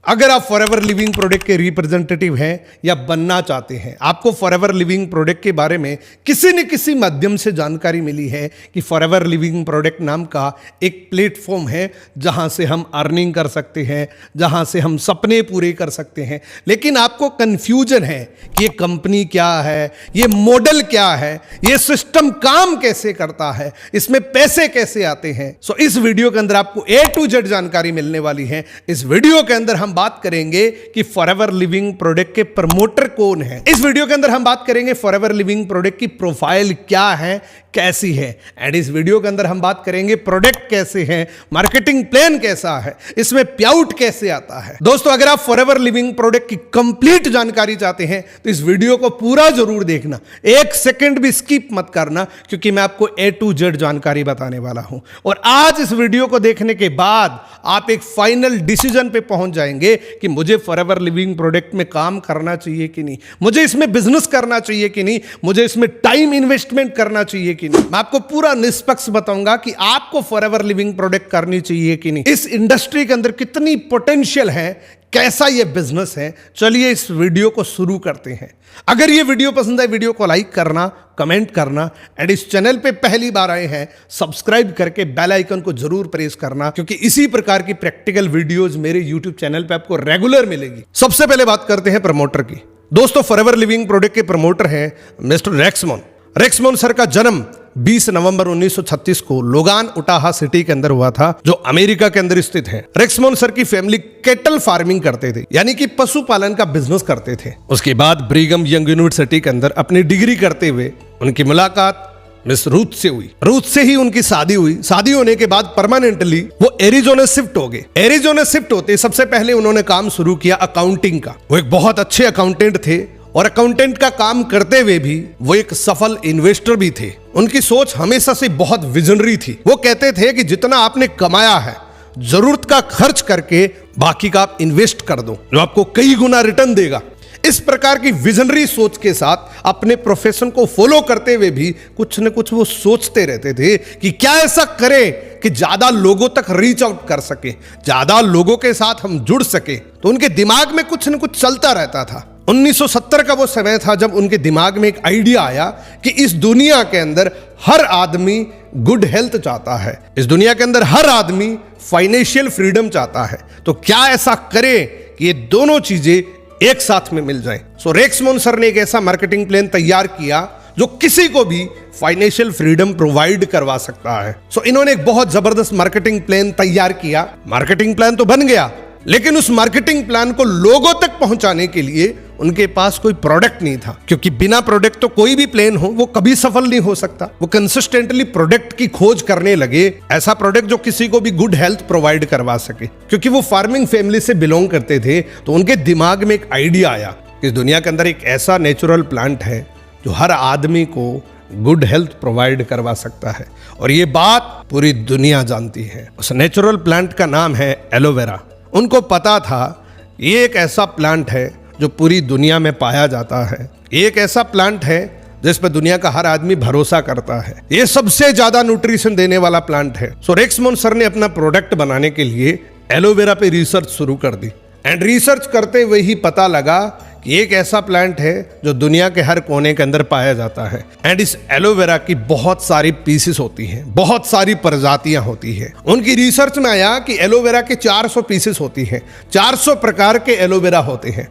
अगर आप forever living product के रिप्रेजेंटेटिव हैं या बनना चाहते हैं, आपको फॉरएवर लिविंग प्रोडक्ट के बारे में किसी न किसी माध्यम से जानकारी मिली है कि फॉरएवर लिविंग प्रोडक्ट नाम का एक प्लेटफॉर्म है जहां से हम अर्निंग कर सकते हैं, जहां से हम सपने पूरे कर सकते हैं, लेकिन आपको कंफ्यूजन है कि ये कंपनी क्या है, ये मॉडल क्या है, ये सिस्टम काम कैसे करता है, इसमें पैसे कैसे आते हैं। सो इस वीडियो के अंदर आपको A to Z जानकारी मिलने वाली है। इस वीडियो के अंदर हम बात करेंगे कि फॉरएवर लिविंग प्रोडक्ट के प्रमोटर कौन है। इस वीडियो के अंदर हम बात करेंगे फॉरएवर लिविंग प्रोडक्ट की प्रोफाइल क्या है, कैसी है, एंड इस वीडियो के अंदर हम बात करेंगे प्रोडक्ट कैसे हैं, मार्केटिंग प्लान कैसा है, इसमें पेआउट कैसे आता है। दोस्तों, अगर आप फॉरएवर लिविंग प्रोडक्ट की कंप्लीट जानकारी चाहते हैं तो इस वीडियो को पूरा जरूर देखना, एक सेकंड भी स्किप मत करना, क्योंकि मैं आपको A to Z जानकारी बताने वाला हूं। और आज इस वीडियो को देखने के बाद आप एक फाइनल डिसीजन पे पहुंच जाएंगे कि मुझे फॉरएवर लिविंग प्रोडक्ट में काम करना चाहिए कि नहीं, मुझे इसमें बिजनेस करना चाहिए कि नहीं, मुझे इसमें टाइम इन्वेस्टमेंट करना चाहिए कि नहीं। मैं आपको पूरा निष्पक्ष बताऊंगा कि आपको फॉरएवर लिविंग प्रोडक्ट करनी चाहिए कि नहीं, इस इंडस्ट्री के अंदर कितनी पोटेंशियल है, कैसा ये बिजनेस है। चलिए इस वीडियो को शुरू करते हैं। अगर ये वीडियो पसंद है, वीडियो को लाइक करना, कमेंट करना, एंड इस चैनल पे पहली बार आए हैं सब्सक्राइब करके बेल आइकन को जरूर प्रेस करना, क्योंकि इसी प्रकार की प्रैक्टिकल वीडियोस मेरे यूट्यूब चैनल पे आपको रेगुलर मिलेगी। सबसे पहले बात करते हैं प्रमोटर की। दोस्तों, फॉरएवर लिविंग प्रोडक्ट के प्रमोटर हैं मिस्टर रेक्समोन। रेक्समोन सर का जन्म 20 नवंबर 1936 को लोगान उटाहा सिटी के अंदर हुआ था, जो अमेरिका के अंदर स्थित है। रेक्समोन सर की फैमिली कैटल फार्मिंग करते थे, यानी कि पशुपालन का बिजनेस करते थे। उसके बाद ब्रिघम यंग यूनिवर्सिटी के अंदर अपनी डिग्री करते हुए उनकी मुलाकात मिस रूथ से हुई। रूथ से ही उनकी शादी हुई। शादी होने के बाद परमानेंटली वो एरिजोना शिफ्ट हो गए। एरिजोना शिफ्ट होते सबसे पहले उन्होंने काम शुरू किया अकाउंटिंग का। वो एक बहुत अच्छे अकाउंटेंट थे और अकाउंटेंट का काम करते हुए भी वो एक सफल इन्वेस्टर भी थे। उनकी सोच हमेशा से बहुत विजनरी थी। वो कहते थे कि जितना आपने कमाया है, जरूरत का खर्च करके बाकी का आप इन्वेस्ट कर दो, जो आपको कई गुना रिटर्न देगा। इस प्रकार की विजनरी सोच के साथ अपने प्रोफेशन को फॉलो करते हुए भी कुछ न कुछ वो सोचते रहते थे कि क्या ऐसा करें कि ज्यादा लोगों तक रीच आउट कर सके, ज्यादा लोगों के साथ हम जुड़ सके। तो उनके दिमाग में कुछ न कुछ चलता रहता था। 1970 का वो समय था जब उनके दिमाग में एक आइडिया आया कि इस दुनिया के अंदर हर आदमी गुड हेल्थ चाहता है, इस दुनिया के अंदर हर आदमी फाइनेंशियल फ्रीडम चाहता है। तो क्या ऐसा करें कि ये दोनों चीजें एक साथ में मिल जाएं। सो रेक्समोन सर ने एक ऐसा मार्केटिंग प्लान तैयार किया जो किसी को भी फाइनेंशियल फ्रीडम प्रोवाइड करवा सकता है। सो इन्होंने एक बहुत जबरदस्त मार्केटिंग प्लान तैयार किया। मार्केटिंग प्लान तो बन गया, लेकिन उस मार्केटिंग प्लान को लोगों तक पहुंचाने के लिए उनके पास कोई प्रोडक्ट नहीं था, क्योंकि बिना प्रोडक्ट तो कोई भी प्लान हो वो कभी सफल नहीं हो सकता। वो कंसिस्टेंटली प्रोडक्ट की खोज करने लगे, ऐसा प्रोडक्ट जो किसी को भी गुड हेल्थ प्रोवाइड करवा सके। क्योंकि वो फार्मिंग फैमिली से बिलोंग करते थे, तो उनके दिमाग में एक आइडिया आया कि इस दुनिया के अंदर एक ऐसा नेचुरल प्लांट है जो हर आदमी को गुड हेल्थ प्रोवाइड करवा सकता है, और ये बात पूरी दुनिया जानती है। उस नेचुरल प्लांट का नाम है एलोवेरा। उनको पता था ये एक ऐसा प्लांट है जो पूरी दुनिया में पाया जाता है, एक ऐसा प्लांट है जिस पर दुनिया का हर आदमी भरोसा करता है, ये सबसे ज्यादा न्यूट्रिशन देने वाला प्लांट है। सो रेक्समोन सर ने अपना प्रोडक्ट बनाने के लिए एलोवेरा पे रिसर्च शुरू कर दी, एंड रिसर्च करते हुए ही पता लगा कि एक ऐसा प्लांट है जो दुनिया के हर कोने के अंदर पाया जाता है। एंड इस एलोवेरा की बहुत सारी पीसेस होती हैं, बहुत सारी प्रजातियां होती हैं। उनकी रिसर्च में आया कि एलोवेरा के 400 पीसेस होती हैं, 400 प्रकार के एलोवेरा होते हैं।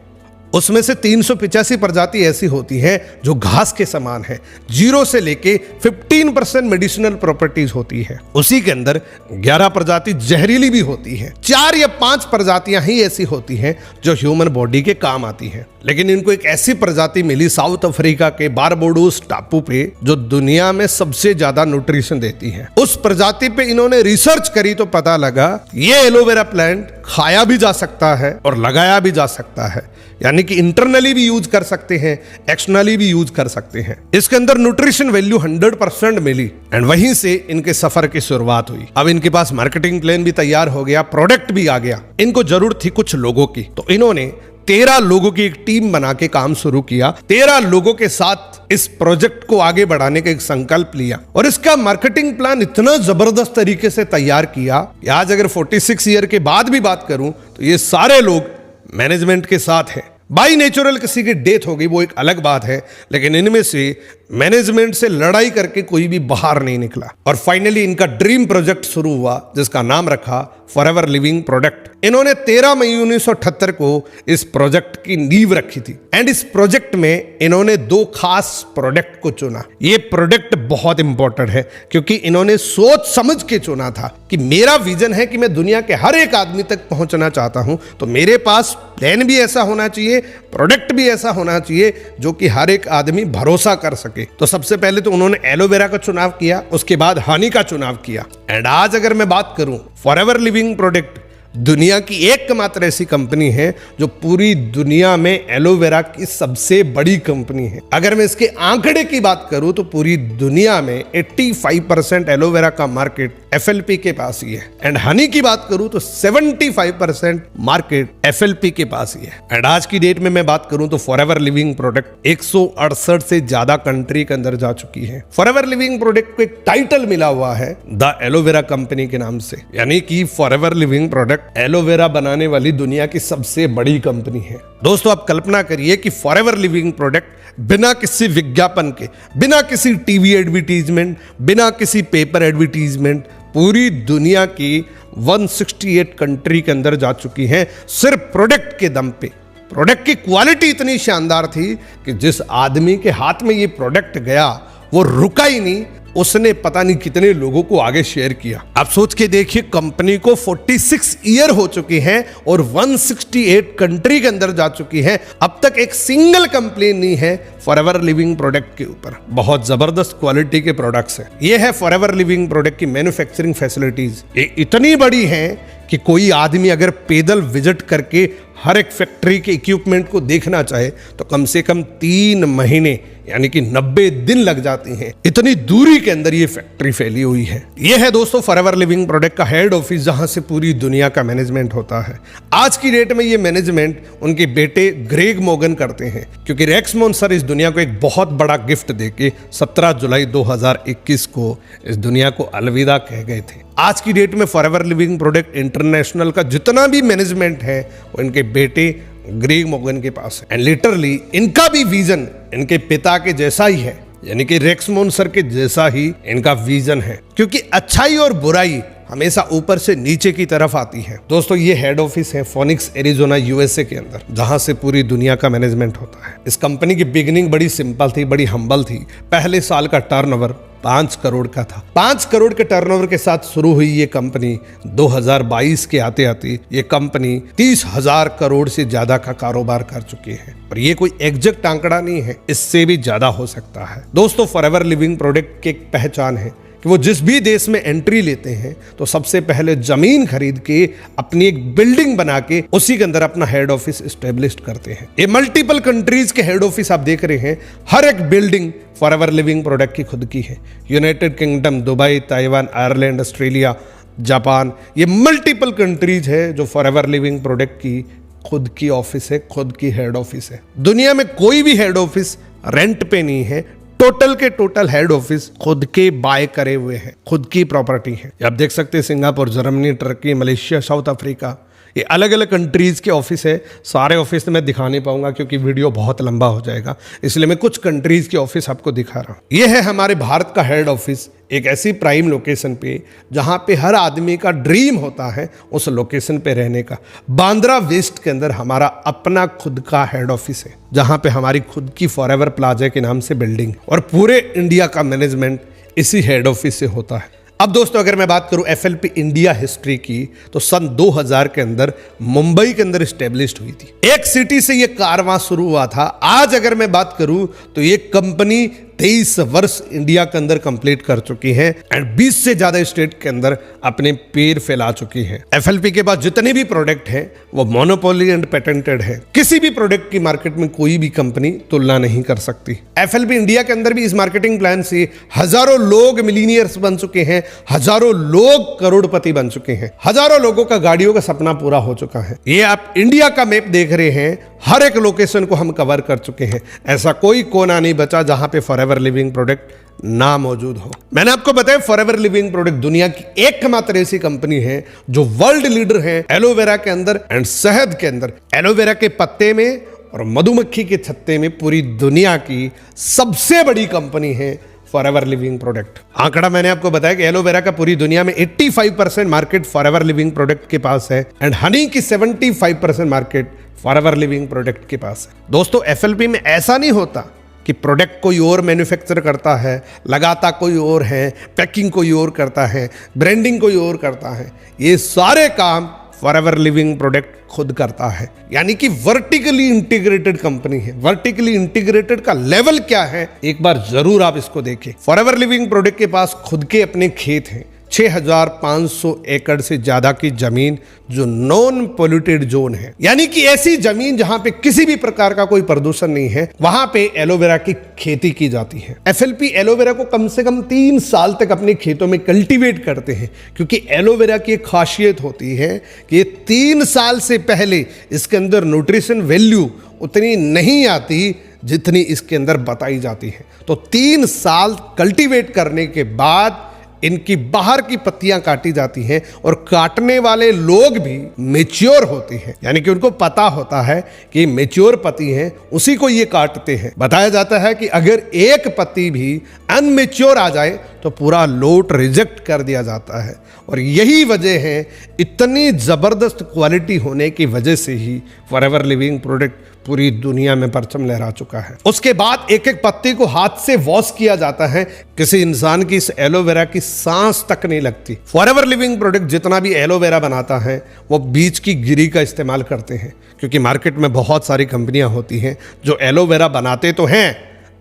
उसमें से 385 प्रजाति ऐसी होती है जो घास के समान है। 0 से लेके 15% मेडिसिनल प्रॉपर्टीज होती है। उसी के अंदर 11 प्रजाति जहरीली भी होती है। 4 या 5 प्रजातियां ही ऐसी होती हैं जो ह्यूमन बॉडी के काम आती हैं। लेकिन इनको एक ऐसी प्रजाति मिली साउथ अफ्रीका के बारबाडोस टापू पे, जो दुनिया में सबसे ज्यादा न्यूट्रिशन देती है। उस प्रजाति पे इन्होंने रिसर्च करी तो पता लगा ये एलोवेरा प्लांट खाया भी जा सकता है और लगाया भी जा सकता है, यानी कि इंटरनली भी यूज कर सकते हैं, एक्सटर्नली भी यूज कर सकते हैं। इसके अंदर न्यूट्रिशन वैल्यू 100% मिली, एंड वहीं से इनके सफर की शुरुआत हुई। अब इनके पास मार्केटिंग प्लान भी तैयार हो गया, प्रोडक्ट भी आ गया। इनको जरूरत थी कुछ लोगों की, तो इन्होंने 13 लोगों की एक टीम बना के काम शुरू किया। 13 लोगों के साथ इस प्रोजेक्ट को आगे बढ़ाने का एक संकल्प लिया, और इसका मार्केटिंग प्लान इतना जबरदस्त तरीके से तैयार किया कि आज अगर 46 ईयर के बाद भी बात करूं तो ये सारे लोग मैनेजमेंट के साथ है। बाई नेचुरल किसी की डेथ हो गई वो एक अलग बात है, लेकिन इनमें से मैनेजमेंट से लड़ाई करके कोई भी बाहर नहीं निकला। और फाइनली इनका ड्रीम प्रोजेक्ट शुरू हुआ जिसका नाम रखा फॉरएवर लिविंग प्रोडक्ट। इन्होंने 13 मई 1978 को इस प्रोजेक्ट की नींव रखी थी एंड इस प्रोजेक्ट में इन्होंने 2 खास प्रोडक्ट को चुना। ये प्रोडक्ट बहुत इंपॉर्टेंट है क्योंकि इन्होंने सोच समझ के चुना था कि मेरा विजन है कि मैं दुनिया के हर एक आदमी तक पहुंचना चाहता हूं, तो मेरे पास प्लान भी ऐसा होना चाहिए, प्रोडक्ट भी ऐसा होना चाहिए जो कि हर एक आदमी भरोसा कर सके। तो सबसे पहले तो उन्होंने एलोवेरा का चुनाव किया, उसके बाद हनी का चुनाव किया। एंड आज अगर मैं बात करूं, फॉरएवर लिविंग प्रोडक्ट दुनिया की एकमात्र ऐसी कंपनी है जो पूरी दुनिया में एलोवेरा की सबसे बड़ी कंपनी है। अगर मैं इसके आंकड़े की बात करूं तो पूरी दुनिया में 85% एलोवेरा का मार्केट एफएलपी के पास ही है। एंड हनी की बात करूं तो 75% मार्केट एफएलपी के पास ही है। एंड आज की डेट में मैं बात करूं तो फॉरएवर लिविंग प्रोडक्ट 168 से ज्यादा कंट्री के अंदर जा चुकी है। फॉरएवर लिविंग प्रोडक्ट को एक टाइटल मिला हुआ है द एलोवेरा कंपनी के नाम से, यानी कि फॉरएवर लिविंग प्रोडक्ट एलोवेरा बनाने वाली दुनिया की सबसे बड़ी कंपनी है। दोस्तों आप कल्पना करिए कि फॉरएवर लिविंग प्रोडक्ट बिना किसी विज्ञापन के, बिना किसी टीवी एडवर्टीजमेंट, बिना किसी पेपर एडवर्टीजमेंट पूरी दुनिया की 168 कंट्री के अंदर जा चुकी है सिर्फ प्रोडक्ट के दम पे। प्रोडक्ट की क्वालिटी इतनी शानदार थी कि जिस आदमी के हाथ में ये प्रोडक्ट गया वो रुका ही नहीं, उसने पता नहीं कितने लोगों को आगे शेयर किया। आप सोच के देखिए, कंपनी को 46 ईयर हो चुकी हैं और 168 कंट्री के अंदर जा चुकी है। अब तक एक सिंगल कंप्लेन नहीं है फॉरएवर लिविंग प्रोडक्ट के ऊपर। बहुत जबरदस्त क्वालिटी के प्रोडक्ट्स हैं। ये है फॉरएवर लिविंग प्रोडक्ट की मैन्युफैक्चरिंग फैसिलिटीज। ये इतनी बड़ी है कि कोई आदमी अगर पैदल विजिट करके हर एक फैक्ट्री के इक्विपमेंट को देखना चाहे तो कम से कम 3 महीने यानी कि 90 दिन लग जाते हैं। इतनी दूरी के अंदर ये फैक्ट्री फैली हुई है। ये है दोस्तों फॉरएवर लिविंग प्रोडक्ट का हेड ऑफिस, जहां से पूरी दुनिया का मैनेजमेंट होता है। आज की डेट में ये मैनेजमेंट उनके बेटे ग्रेग मोगन करते हैं, क्योंकि रेक्समोन सर इस दुनिया को एक बहुत बड़ा गिफ्ट देके 17 जुलाई 2021 को इस दुनिया को अलविदा कह गए थे। आज की डेट में फॉरएवर लिविंग प्रोडक्ट इंटरनेशनल का जितना भी मैनेजमेंट है वो इनके बेटे ग्रेग मोगन के पास है। एंड लिटरली इनका भी विजन इनके पिता के जैसा ही है, यानी कि रेक्समोन सर के जैसा ही इनका विजन है, क्योंकि अच्छाई और बुराई हमेशा ऊपर से नीचे की तरफ आती है। दोस्तों ये हेड ऑफिस है फोनिक्स एरिजोना यूएसए के अंदर, जहां से पूरी दुनिया का मैनेजमेंट होता है। इस कंपनी की बिगिनिंग बड़ी सिंपल थी, बड़ी हम्बल थी। पहले साल का टर्नओवर 5 करोड़ का था। 5 करोड़ के टर्नओवर के साथ शुरू हुई ये कंपनी 2022 के आते आते ये कंपनी 30,000 करोड़ से ज्यादा का कारोबार कर चुकी है। और ये कोई एग्जैक्ट आंकड़ा नहीं है, इससे भी ज्यादा हो सकता है। दोस्तों फॉरएवर लिविंग प्रोडक्ट की एक पहचान है कि वो जिस भी देश में एंट्री लेते हैं तो सबसे पहले जमीन खरीद के अपनी एक बिल्डिंग बना के उसी के अंदर अपना हेड ऑफिस एस्टेब्लिश करते हैं। ये मल्टीपल कंट्रीज के हेड ऑफिस आप देख रहे हैं, हर एक बिल्डिंग फॉरएवर लिविंग प्रोडक्ट की खुद की है। United kingdom, Dubai, Taiwan, Ireland, Australia, Japan, ये मल्टीपल कंट्रीज है जो फॉरएवर लिविंग प्रोडक्ट की खुद की ऑफिस है, खुद की हेड ऑफिस है। दुनिया में कोई भी हेड ऑफिस रेंट पे नहीं है। टोटल के टोटल हेड ऑफिस खुद के बाय करे हुए हैं, खुद की प्रॉपर्टी है। आप देख सकते हैं Singapore, Germany, Turkey, Malaysia, south Africa, ये अलग अलग कंट्रीज के ऑफिस है। सारे ऑफिस मैं दिखा नहीं पाऊंगा क्योंकि वीडियो बहुत लंबा हो जाएगा, इसलिए मैं कुछ कंट्रीज के ऑफिस आपको दिखा रहा हूं। ये है हमारे भारत का हेड ऑफिस, एक ऐसी प्राइम लोकेशन पे जहां पे हर आदमी का ड्रीम होता है उस लोकेशन पे रहने का। बांद्रा वेस्ट के अंदर हमारा अपना खुद का हेड ऑफिस है, जहां पे हमारी खुद की फॉरएवर प्लाजा के नाम से बिल्डिंग, और पूरे इंडिया का मैनेजमेंट इसी हेड ऑफिस से होता है। अब दोस्तों अगर मैं बात करूं एफएलपी इंडिया हिस्ट्री की, तो सन 2000 के अंदर मुंबई के अंदर स्टैब्लिश्ड हुई थी। एक सिटी से ये कारवां शुरू हुआ था। आज अगर मैं बात करूं तो ये कंपनी 23 वर्ष इंडिया के अंदर कंप्लीट कर चुकी है एंड 20 से ज्यादा स्टेट के अंदर अपने पैर फैला चुकी है। एफएलपी के पास जितने भी प्रोडक्ट हैं वो मोनोपोली एंड पेटेंटेड है। किसी भी प्रोडक्ट की मार्केट में कोई भी कंपनी तुलना नहीं कर सकती। एफएलपी इंडिया के अंदर भी इस मार्केटिंग प्लान से हजारों लोग मिलीनियर्स बन चुके हैं, हजारों लोग करोड़पति बन चुके हैं, हजारों लोगों का गाड़ियों का सपना पूरा हो चुका है। ये आप इंडिया का मैप देख रहे हैं, हर एक लोकेशन को हम कवर कर चुके हैं। ऐसा कोई कोना नहीं बचा जहां पे फॉरएवर लिविंग प्रोडक्ट ना मौजूद हो। मैंने आपको बताया फॉरएवर लिविंग प्रोडक्ट दुनिया की एकमात्र ऐसी कंपनी है जो वर्ल्ड लीडर है एलोवेरा के अंदर एंड शहद के अंदर। एलोवेरा के पत्ते में और मधुमक्खी के छत्ते में पूरी दुनिया की सबसे बड़ी कंपनी है फॉरएवर लिविंग प्रोडक्ट। आंकड़ा मैंने आपको बताया कि एलोवेरा का पूरी दुनिया में 85% मार्केट फॉरएवर लिविंग प्रोडक्ट के पास है एंड हनी की 75% मार्केट फॉरएवर लिविंग प्रोडक्ट के पास है। दोस्तों एफएलपी में ऐसा नहीं होता कि प्रोडक्ट कोई और मैन्युफैक्चर करता है, लगाता कोई और है, पैकिंग कोई और करता है, ब्रांडिंग कोई और करता है। ये सारे काम फॉरएवर लिविंग प्रोडक्ट खुद करता है, यानी कि वर्टिकली इंटीग्रेटेड कंपनी है। वर्टिकली इंटीग्रेटेड का लेवल क्या है एक बार जरूर आप इसको देखें। फॉरएवर लिविंग प्रोडक्ट के पास खुद के अपने खेत हैं, 6500 एकड़ से ज्यादा की जमीन जो नॉन पोल्यूटेड जोन है, यानी कि ऐसी जमीन जहां पे किसी भी प्रकार का कोई प्रदूषण नहीं है, वहां पे एलोवेरा की खेती की जाती है। एफएलपी एलोवेरा को कम से कम 3 साल तक अपने खेतों में कल्टीवेट करते हैं, क्योंकि एलोवेरा की एक खासियत होती है कि 3 साल से पहले इसके अंदर न्यूट्रिशन वैल्यू उतनी नहीं आती जितनी इसके अंदर बताई जाती है। तो 3 साल कल्टीवेट करने के बाद इनकी बाहर की पत्तियां काटी जाती हैं और काटने वाले लोग भी मैच्योर होते हैं, यानी कि उनको पता होता है कि मैच्योर पत्ती हैं, उसी को ये काटते हैं। बताया जाता है कि अगर एक पत्ती भी अनमेच्योर आ जाए तो पूरा लोट रिजेक्ट कर दिया जाता है। और यही वजह है, इतनी जबरदस्त क्वालिटी होने की वजह से ही फॉरएवर लिविंग प्रोडक्ट पूरी दुनिया में परचम लहरा चुका है। उसके बाद एक एक पत्ती को हाथ से वॉश किया जाता है, किसी इंसान की इस एलोवेरा की सांस तक नहीं लगती। फॉरएवर लिविंग प्रोडक्ट जितना भी एलोवेरा बनाता है वो बीज की गिरी का इस्तेमाल करते हैं, क्योंकि मार्केट में बहुत सारी कंपनियां होती हैं जो एलोवेरा बनाते तो हैं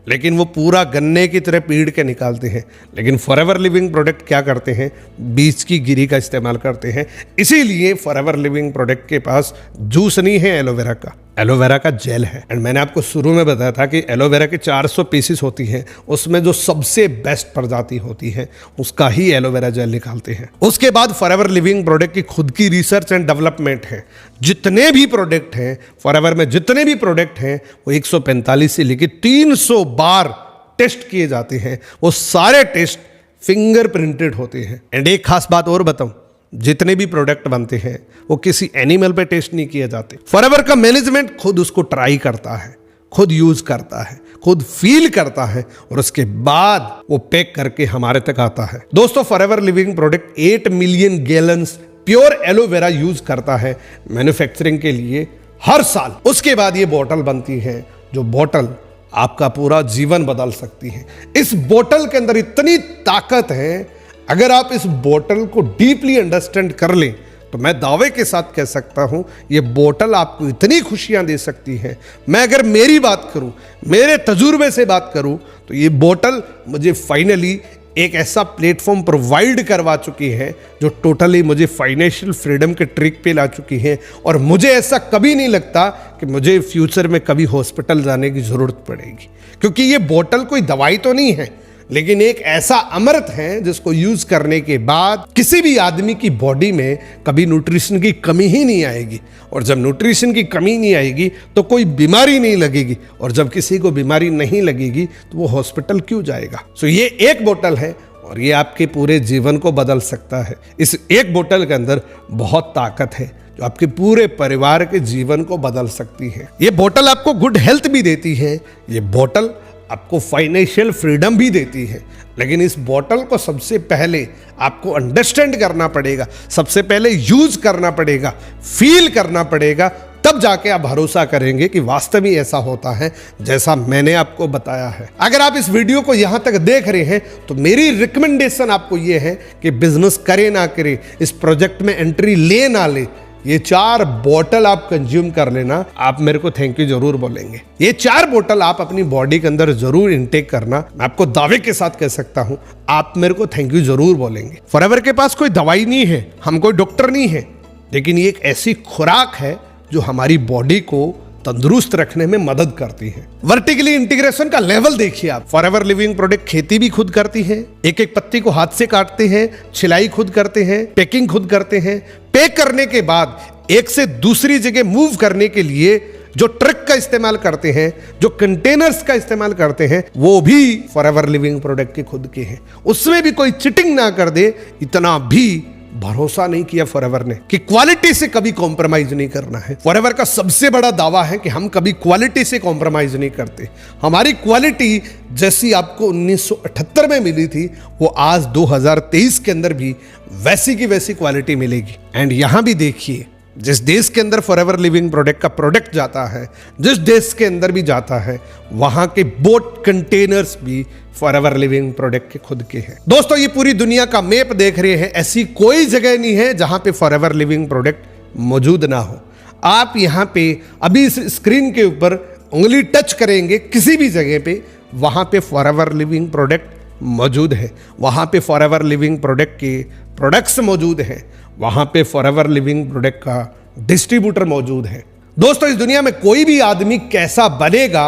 लेकिन वो पूरा गन्ने की तरह पीड़ के निकालते हैं, लेकिन फॉरएवर लिविंग प्रोडक्ट क्या करते हैं, बीज की गिरी का इस्तेमाल करते हैं। इसीलिए फॉरएवर लिविंग प्रोडक्ट के पास जूस नहीं है एलोवेरा का, एलोवेरा का जेल है। एंड मैंने आपको शुरू में बताया था कि एलोवेरा के 400 पीसेस होती हैं, उसमें जो सबसे बेस्ट प्रजाति होती है उसका ही एलोवेरा जेल निकालते हैं। उसके बाद फॉरएवर लिविंग प्रोडक्ट की खुद की रिसर्च एंड डेवलपमेंट है। जितने भी प्रोडक्ट हैं फॉरएवर में, जितने भी प्रोडक्ट हैं वो 145 से लेकर 300 बार टेस्ट किए जाते हैं। वो सारे टेस्ट फिंगर प्रिंटेड होते हैं। एंड एक खास बात और बताऊं, जितने भी प्रोडक्ट बनते हैं वो किसी एनिमल पे टेस्ट नहीं किए जाते। फॉरएवर का मैनेजमेंट खुद उसको ट्राई करता है, खुद यूज करता है, खुद फील करता है और उसके बाद वो पैक करके हमारे तक आता है। दोस्तों forever living product 8 million gallons pure aloe vera use करता है मैन्युफैक्चरिंग के लिए हर साल। उसके बाद ये बोतल बनती है, जो बोतल आपका पूरा जीवन बदल सकती है। इस बोतल के अंदर इतनी ताकत है, अगर आप इस बोतल को डीपली अंडरस्टैंड कर लें तो मैं दावे के साथ कह सकता हूं ये बोतल आपको इतनी खुशियां दे सकती है। मैं अगर मेरी बात करूं, मेरे तजुर्बे से बात करूं, तो ये बोतल मुझे फाइनली एक ऐसा प्लेटफॉर्म प्रोवाइड करवा चुकी है जो टोटली मुझे फाइनेंशियल फ्रीडम के ट्रिक पे ला चुकी है। और मुझे ऐसा कभी नहीं लगता कि मुझे फ्यूचर में कभी हॉस्पिटल जाने की ज़रूरत पड़ेगी, क्योंकि ये बोतल कोई दवाई तो नहीं है, लेकिन एक ऐसा अमृत है जिसको यूज करने के बाद किसी भी आदमी की बॉडी में कभी न्यूट्रिशन की कमी ही नहीं आएगी। और जब न्यूट्रिशन की कमी नहीं आएगी तो कोई बीमारी नहीं लगेगी, और जब किसी को बीमारी नहीं लगेगी तो वो हॉस्पिटल क्यों जाएगा। सो ये एक बोतल है और ये आपके पूरे जीवन को बदल सकता है। इस एक बोतल के अंदर बहुत ताकत है जो आपके पूरे परिवार के जीवन को बदल सकती है। ये बोतल आपको गुड हेल्थ भी देती है, ये बोतल आपको फाइनेंशियल फ्रीडम भी देती है। लेकिन इस बोतल को सबसे पहले आपको अंडरस्टैंड करना पड़ेगा, सबसे पहले यूज करना पड़ेगा, फील करना पड़ेगा, तब जाके आप भरोसा करेंगे कि वास्तव में ऐसा होता है जैसा मैंने आपको बताया है। अगर आप इस वीडियो को यहां तक देख रहे हैं तो मेरी रिकमेंडेशन आपको यह है कि बिजनेस करे ना करे, इस प्रोजेक्ट में एंट्री ले ना ले, ये 4 बोतल आप कंज्यूम कर लेना, आप मेरे को थैंक यू जरूर बोलेंगे। ये 4 बोतल आप अपनी बॉडी के अंदर जरूर इनटेक करना, मैं आपको दावे के साथ कह सकता हूं आप मेरे को थैंक यू जरूर बोलेंगे। फॉरएवर के पास कोई दवाई नहीं है, हम कोई डॉक्टर नहीं है, लेकिन ये एक ऐसी खुराक है जो हमारी बॉडी को तंदुरुस्त रखने में मदद करती है। वर्टिकली इंटीग्रेशन का लेवल देखिए आप। फॉरएवर लिविंग प्रोडक्ट खेती भी खुद करती है, एक एक पत्ती को हाथ से काटते हैं, छिलाई खुद करते हैं, पैकिंग खुद करते हैं, पैक करने के बाद एक से दूसरी जगह मूव करने के लिए जो ट्रक का इस्तेमाल करते हैं, जो कंटेनर्स का इस्तेमाल करते हैं, वो भी फॉरएवर लिविंग प्रोडक्ट के खुद के हैं। उसमें भी कोई चिटिंग ना कर दे, इतना भी भरोसा नहीं किया फॉरएवर ने कि क्वालिटी से कभी कॉम्प्रोमाइज नहीं करना है। फॉरएवर का सबसे बड़ा दावा है कि हम कभी क्वालिटी से कॉम्प्रोमाइज नहीं करते। हमारी क्वालिटी जैसी आपको 1978 में मिली थी, वो आज 2023 के अंदर भी वैसी की वैसी क्वालिटी मिलेगी। एंड यहां भी देखिए, जिस देश के अंदर फॉरएवर लिविंग प्रोडक्ट का प्रोडक्ट जाता है, जिस देश के अंदर भी जाता है, वहां के बोट कंटेनर्स भी फॉरएवर लिविंग प्रोडक्ट के खुद के हैं। दोस्तों, ये पूरी दुनिया का मैप देख रहे हैं, ऐसी कोई जगह नहीं है जहां पे फॉरएवर लिविंग प्रोडक्ट मौजूद ना हो। आप यहां पे अभी इस स्क्रीन के ऊपर उंगली टच करेंगे किसी भी जगह पे, वहां पे फॉरएवर लिविंग प्रोडक्ट मौजूद है, वहां पे फॉरएवर लिविंग प्रोडक्ट के प्रोडक्ट्स मौजूद हैं, वहां पे फॉरएवर लिविंग प्रोडक्ट का डिस्ट्रीब्यूटर मौजूद है। दोस्तों, इस दुनिया में कोई भी आदमी कैसा बनेगा,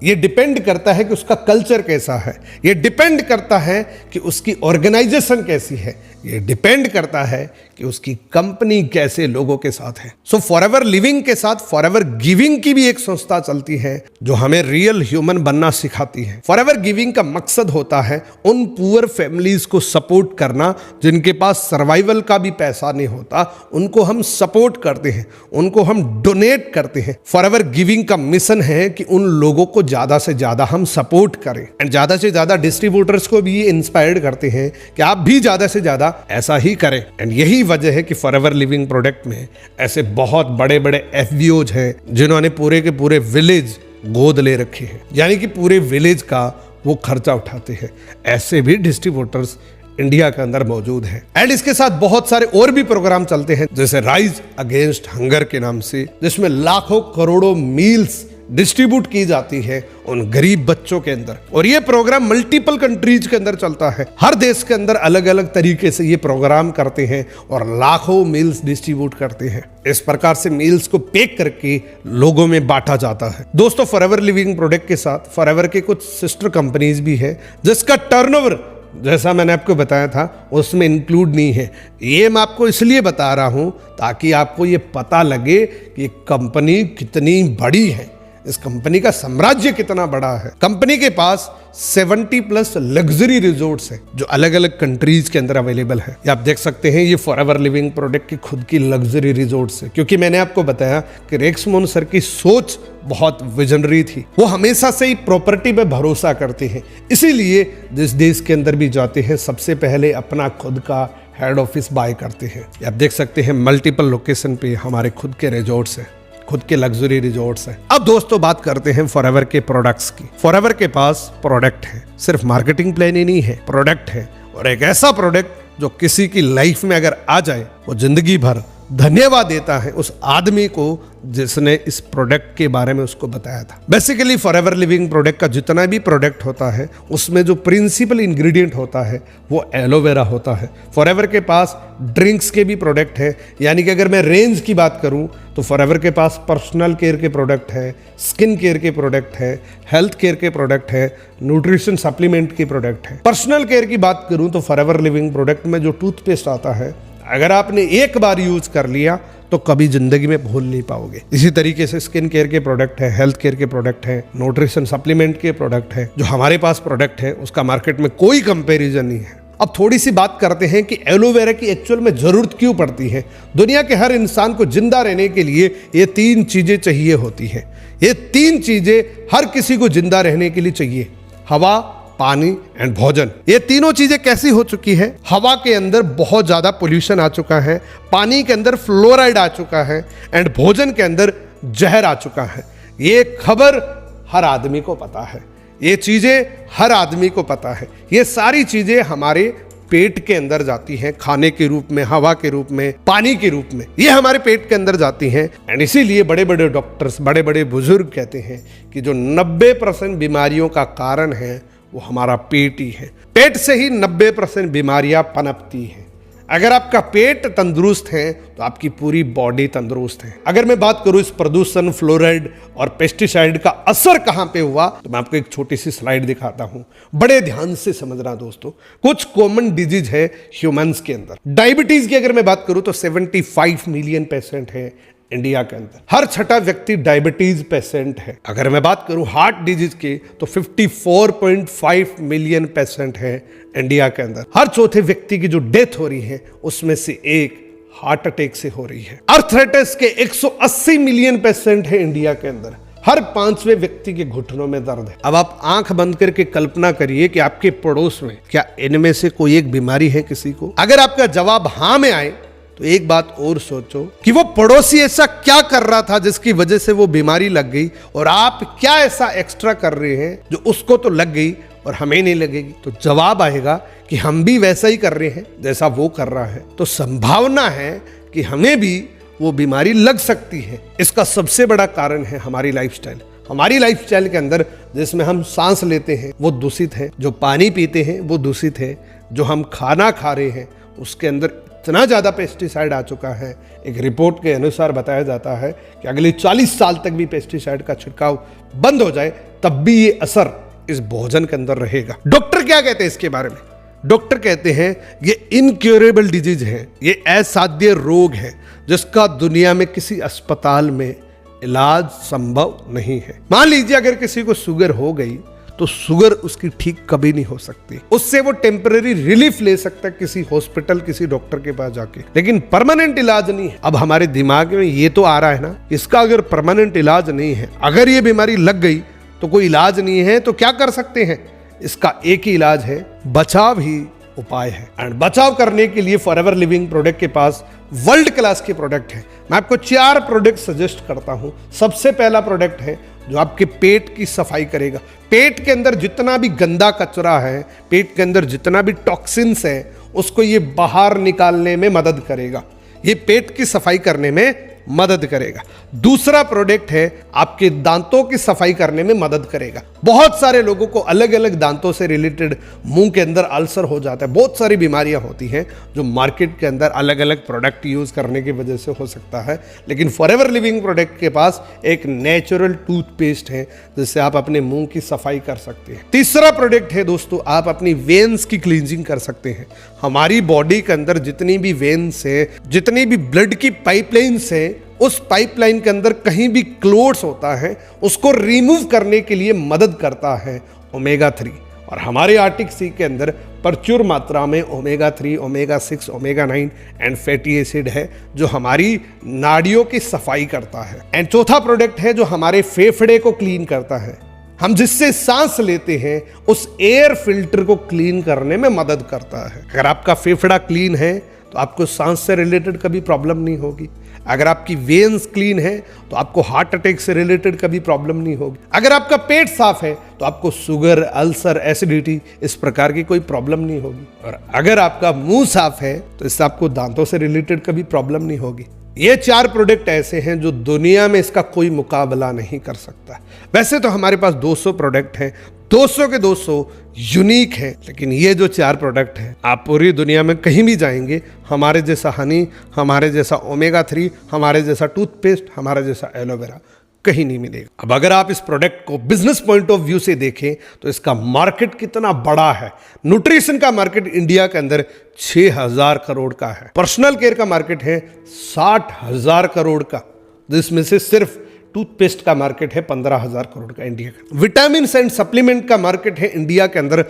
ये डिपेंड करता है कि उसका कल्चर कैसा है, ये डिपेंड करता है कि उसकी ऑर्गेनाइजेशन कैसी है, ये डिपेंड करता है कि उसकी कंपनी कैसे लोगों के साथ है। सो फॉरएवर लिविंग के साथ फॉरएवर गिविंग की भी एक संस्था चलती है जो हमें रियल ह्यूमन बनना सिखाती है। फॉरएवर गिविंग का मकसद होता है उन पुअर फैमिलीज को सपोर्ट करना जिनके पास सर्वाइवल का भी पैसा नहीं होता, उनको हम सपोर्ट करते हैं, उनको हम डोनेट करते हैं। फॉरएवर गिविंग का मिशन है कि उन लोगों को ज्यादा से ज्यादा हम सपोर्ट करें एंड ज्यादा से ज्यादा डिस्ट्रीब्यूटर्स को भी इंस्पायर्ड करते हैं कि आप भी ज्यादा से ज्यादा ऐसा ही करें। एंड यही वजह है कि फॉरएवर लिविंग प्रोडक्ट में ऐसे बहुत बड़े बड़े एफबीओज हैं जिन्होंने पूरे के पूरे विलेज गोद ले रखे हैं, यानी कि पूरे विलेज का वो खर्चा उठाते हैं। ऐसे भी डिस्ट्रीब्यूटर्स इंडिया के अंदर मौजूद है। एंड इसके साथ बहुत सारे और भी प्रोग्राम चलते हैं, जैसे राइज अगेंस्ट हंगर के नाम से, जिसमें लाखों करोड़ों मील्स डिस्ट्रीब्यूट की जाती है उन गरीब बच्चों के अंदर। और ये प्रोग्राम मल्टीपल कंट्रीज के अंदर चलता है, हर देश के अंदर अलग अलग तरीके से ये प्रोग्राम करते हैं और लाखों मील्स डिस्ट्रीब्यूट करते हैं। इस प्रकार से मील्स को पैक करके लोगों में बांटा जाता है। दोस्तों, फॉरएवर लिविंग प्रोडक्ट के साथ फॉरएवर के कुछ सिस्टर कंपनीज भी है जिसका टर्नओवर, जैसा मैंने आपको बताया था, उसमें इंक्लूड नहीं है। ये मैं आपको इसलिए बता रहा हूं ताकि आपको ये पता लगे कि कंपनी कितनी बड़ी है, इस कंपनी का साम्राज्य कितना बड़ा है। कंपनी के पास 70+ लग्जरी रिजोर्ट्स हैं जो अलग अलग कंट्रीज के अंदर अवेलेबल है। आप देख सकते हैं ये फॉरएवर लिविंग प्रोडक्ट की खुद की लग्जरी रिजोर्ट्स है, क्योंकि मैंने आपको बताया कि रेक्समोन सर की सोच बहुत विजनरी थी। वो हमेशा से ही प्रॉपर्टी पे भरोसा करते हैं, इसीलिए जिस देश के अंदर भी जाते हैं सबसे पहले अपना खुद का हेड ऑफिस बाय करते हैं। आप देख सकते हैं मल्टीपल लोकेशन पे हमारे खुद के रिजोर्ट्स हैं, खुद के लग्जरी रिजॉर्ट्स हैं। अब दोस्तों बात करते हैं फॉरएवर के प्रोडक्ट्स की। फॉरएवर के पास प्रोडक्ट है, सिर्फ मार्केटिंग प्लान ही नहीं है, प्रोडक्ट है, और एक ऐसा प्रोडक्ट जो किसी की लाइफ में अगर आ जाए वो जिंदगी भर धन्यवाद देता है उस आदमी को जिसने इस प्रोडक्ट के बारे में उसको बताया था। बेसिकली फॉरएवर लिविंग प्रोडक्ट का जितना भी प्रोडक्ट होता है उसमें जो प्रिंसिपल इंग्रेडिएंट होता है वो एलोवेरा होता है। फॉरएवर के पास ड्रिंक्स के भी प्रोडक्ट है, यानी कि अगर मैं रेंज की बात करूं तो फॉरएवर के पास पर्सनल केयर के प्रोडक्ट है, स्किन केयर के प्रोडक्ट है, हेल्थ केयर के प्रोडक्ट है, न्यूट्रिशन सप्लीमेंट के प्रोडक्ट है। पर्सनल केयर की बात करूं तो फॉरएवर लिविंग प्रोडक्ट में जो टूथपेस्ट आता है, अगर आपने एक बार यूज कर लिया तो कभी जिंदगी में भूल नहीं पाओगे। इसी तरीके से स्किन केयर के प्रोडक्ट है, हेल्थ केयर के प्रोडक्ट है, न्यूट्रिशन सप्लीमेंट के प्रोडक्ट है। जो हमारे पास प्रोडक्ट है उसका मार्केट में कोई कंपैरिजन नहीं है। अब थोड़ी सी बात करते हैं कि एलोवेरा की एक्चुअल में जरूरत क्यों पड़ती है। दुनिया के हर इंसान को जिंदा रहने के लिए ये 3 चीजें चाहिए होती है। ये 3 चीजें हर किसी को जिंदा रहने के लिए चाहिए: हवा, पानी एंड भोजन। ये तीनों चीजें कैसी हो चुकी है? हवा के अंदर बहुत ज्यादा पोल्यूशन आ चुका है, पानी के अंदर फ्लोराइड आ चुका है एंड भोजन के अंदर जहर आ चुका है। ये खबर हर आदमी को पता है, ये चीजें हर आदमी को पता है। ये सारी चीजें हमारे पेट के अंदर जाती हैं, खाने के रूप में, हवा के रूप में, पानी के रूप में, ये हमारे पेट के अंदर जाती हैं। एंड इसीलिए बड़े बड़े डॉक्टर्स, बड़े बड़े बुजुर्ग कहते हैं कि जो 90% बीमारियों का कारण है वो हमारा पेट ही है। पेट से ही 90% बीमारियां पनपती हैं। अगर आपका पेट तंदुरुस्त है तो आपकी पूरी बॉडी तंदुरुस्त है। अगर मैं बात करूं इस प्रदूषण, फ्लोराइड और पेस्टिसाइड का असर कहां पे हुआ, तो मैं आपको एक छोटी सी स्लाइड दिखाता हूं, बड़े ध्यान से समझना दोस्तों। कुछ कॉमन डिजीज है ह्यूमंस के अंदर। डायबिटीज की अगर मैं बात करूं तो 75 मिलियन पेशेंट है इंडिया के अंदर। हर छठा व्यक्ति डायबिटीज पेशेंट है। अगर मैं बात करूं हार्ट डिजीज की तो 54.5 मिलियन पेशेंट है इंडिया के अंदर। हर चौथे व्यक्ति की जो डेथ हो रही है उसमें से एक हार्ट अटैक से हो रही है। अर्थराइटिस के 180 मिलियन पेशेंट है इंडिया के अंदर। हर पांचवें व्यक्ति के घुटनों में दर्द है। अब आप आंख बंद करके कल्पना करिए कि आपके पड़ोस में क्या इनमें से कोई एक बीमारी है किसी को? अगर आपका जवाब हां में आए तो एक बात और सोचो कि वो पड़ोसी ऐसा क्या कर रहा था जिसकी वजह से वो बीमारी लग गई, और आप क्या ऐसा एक्स्ट्रा कर रहे हैं जो उसको तो लग गई और हमें नहीं लगेगी। तो जवाब आएगा कि हम भी वैसा ही कर रहे हैं जैसा वो कर रहा है। तो संभावना है कि हमें भी वो बीमारी लग सकती है। इसका सबसे बड़ा कारण है हमारी लाइफस्टाइल। हमारी लाइफस्टाइल के अंदर जिसमें हम सांस लेते हैं वो दूषित है, जो पानी पीते हैं वो दूषित है, जो हम खाना खा रहे हैं उसके अंदर इतना ज़्यादा पेस्टिसाइड आ चुका है। एक रिपोर्ट के अनुसार बताया जाता है कि अगले 40 साल तक भी पेस्टिसाइड का छिड़काव बंद हो जाए तब भी ये असर इस भोजन के अंदर रहेगा। डॉक्टर क्या कहते हैं इसके बारे में? डॉक्टर कहते हैं ये इनक्योरेबल डिजीज है, ये असाध्य रोग है जिसका दुनिया में किसी अस्पताल में इलाज संभव नहीं है। मान लीजिए अगर किसी को शुगर हो गई तो शुगर उसकी ठीक कभी नहीं हो सकती। उससे वो टेम्पररी रिलीफ ले सकता है किसी हॉस्पिटल, किसी डॉक्टर के पास जाके, लेकिन परमानेंट इलाज नहीं है। अब हमारे दिमाग में ये तो आ रहा है ना, इसका अगर परमानेंट इलाज नहीं है, अगर ये बीमारी लग गई तो कोई इलाज नहीं है, तो क्या कर सकते हैं? इसका एक ही इलाज है, बचाव ही उपाय है। एंड बचाव करने के लिए फॉरएवर लिविंग प्रोडक्ट के पास वर्ल्ड क्लास के प्रोडक्ट है। मैं आपको 4 प्रोडक्ट सजेस्ट करता हूं। सबसे पहला प्रोडक्ट है जो आपके पेट की सफाई करेगा। पेट के अंदर जितना भी गंदा कचरा है, पेट के अंदर जितना भी टॉक्सिन्स है, उसको ये बाहर निकालने में मदद करेगा। ये पेट की सफाई करने में मदद करेगा। दूसरा प्रोडक्ट है आपके दांतों की सफाई करने में मदद करेगा। बहुत सारे लोगों को अलग अलग दांतों से रिलेटेड मुंह के अंदर अल्सर हो जाता है, बहुत सारी बीमारियां होती हैं जो मार्केट के अंदर अलग अलग प्रोडक्ट यूज करने की वजह से हो सकता है। लेकिन फॉरएवर लिविंग प्रोडक्ट के पास एक नेचुरल टूथपेस्ट है जिससे आप अपने मुंह की सफाई कर सकते हैं। तीसरा प्रोडक्ट है दोस्तों, आप अपनी वेन्स की क्लींजिंग कर सकते हैं। हमारी बॉडी के अंदर जितनी भी वेन्स है, जितनी भी ब्लड की पाइपलाइंस है, उस पाइपलाइन के अंदर कहीं भी क्लोट्स होता है उसको रिमूव करने के लिए मदद करता है ओमेगा 3। और हमारे आर्टिक सी के अंदर प्रचुर मात्रा में omega 3, omega 6, omega 9 and fatty acid है जो हमारी नाड़ियों की सफाई करता है। एंड चौथा प्रोडक्ट है जो हमारे फेफड़े को क्लीन करता है। हम जिससे सांस लेते हैं उस एयर फिल्टर को क्लीन करने में मदद करता है। अगर आपका फेफड़ा क्लीन है तो आपको सांस से रिलेटेड कभी प्रॉब्लम नहीं होगी। अगर आपकी वेन्स क्लीन है तो आपको हार्ट अटैक से रिलेटेड कभी प्रॉब्लम नहीं होगी। अगर आपका पेट साफ है तो आपको शुगर, अल्सर, एसिडिटी इस प्रकार की कोई प्रॉब्लम नहीं होगी। और अगर आपका मुंह साफ है तो इससे आपको दांतों से रिलेटेड कभी प्रॉब्लम नहीं होगी। ये 4 प्रोडक्ट ऐसे हैं जो दुनिया में इसका कोई मुकाबला नहीं कर सकता। वैसे तो हमारे पास 200 प्रोडक्ट हैं, 200 के 200 यूनिक है, लेकिन ये जो 4 प्रोडक्ट हैं आप पूरी दुनिया में कहीं भी जाएंगे, हमारे जैसा हनी, हमारे जैसा ओमेगा 3, हमारे जैसा टूथपेस्ट, हमारे जैसा एलोवेरा कहीं नहीं मिलेगा। अब अगर आप इस प्रोडक्ट को बिजनेस पॉइंट ऑफ व्यू से देखें तो इसका मार्केट कितना बड़ा है। न्यूट्रिशन का मार्केट इंडिया के अंदर 6000 करोड़ का है। पर्सनल केयर का मार्केट है 60,000 करोड़ का, जिसमें से सिर्फ टूथपेस्ट का मार्केट है 15,000 करोड़ का इंडिया का। विटामिन एंड सप्लीमेंट का मार्केट है इंडिया के अंदर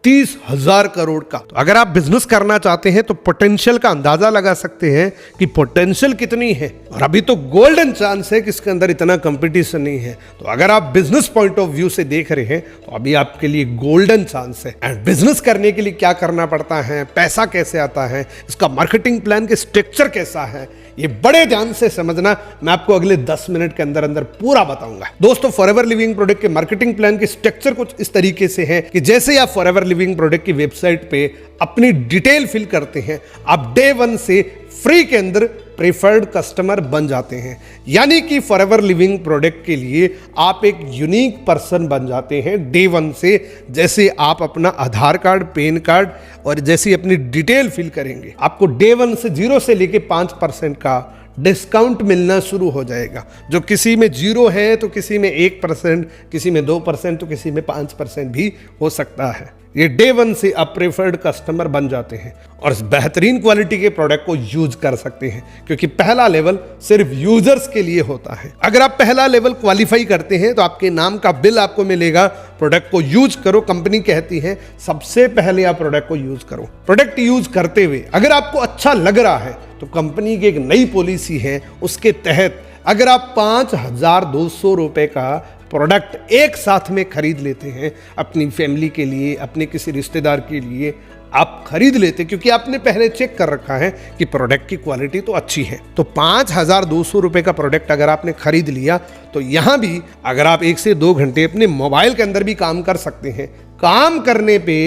30,000 करोड़ का। तो अगर आप बिजनेस करना चाहते हैं तो पोटेंशियल का अंदाजा लगा सकते हैं कि पोटेंशियल कितनी है। और अभी तो गोल्डन चांस है कि इसके अंदर इतना कंपटीशन नहीं है। तो अगर आप बिजनेस पॉइंट ऑफ व्यू से देख रहे हैं तो अभी आपके लिए गोल्डन चांस है। एंड बिजनेस करने के लिए क्या करना पड़ता है, पैसा कैसे आता है, इसका मार्केटिंग प्लान के स्ट्रक्चर कैसा है, ये बड़े ध्यान से समझना। मैं आपको अगले 10 मिनट के अंदर अंदर पूरा बताऊंगा। दोस्तों, फॉरएवर लिविंग प्रोडक्ट के मार्केटिंग प्लान के स्ट्रक्चर कुछ इस तरीके से है कि जैसे आप फॉरएवर लिविंग प्रोडक्ट की वेबसाइट पे अपनी डिटेल फिल करते हैं, आप डे 1 से फ्री के अंदर प्रेफर्ड कस्टमर बन जाते हैं। यानी कि फॉरएवर लिविंग प्रोडक्ट के लिए आप एक यूनिक पर्सन बन जाते हैं डे 1 से। जैसे आप अपना आधार कार्ड, पैन कार्ड और जैसी अपनी डिटेल फिल करेंगे, आपको डे 1 से 0 से लेके 5% का डिस्काउंट मिलना शुरू हो जाएगा। जो किसी में 0 है तो किसी में 1%, किसी में 2%, तो किसी में 5% भी हो सकता है। ये डे 1 से आप प्रेफर्ड कस्टमर बन जाते हैं और इस बेहतरीन क्वालिटी के प्रोडक्ट को यूज कर सकते हैं, क्योंकि पहला लेवल सिर्फ यूजर्स के लिए होता है। अगर आप पहला लेवल क्वालिफाई करते हैं तो आपके नाम का बिल आपको मिलेगा। प्रोडक्ट को यूज करो, कंपनी कहती है सबसे पहले आप प्रोडक्ट को यूज करो। प्रोडक्ट यूज करते हुए अगर आपको अच्छा लग रहा है तो कंपनी की एक नई पॉलिसी है, उसके तहत अगर आप 5,200 रुपए का प्रोडक्ट एक साथ में खरीद लेते हैं, अपनी फैमिली के लिए, अपने किसी रिश्तेदार के लिए आप खरीद लेते, क्योंकि आपने पहले चेक कर रखा है कि प्रोडक्ट की क्वालिटी तो अच्छी है, तो 5,200 रुपए का प्रोडक्ट अगर आपने खरीद लिया तो यहाँ भी अगर आप 1 से 2 घंटे अपने मोबाइल के अंदर भी काम कर सकते हैं, काम करने पे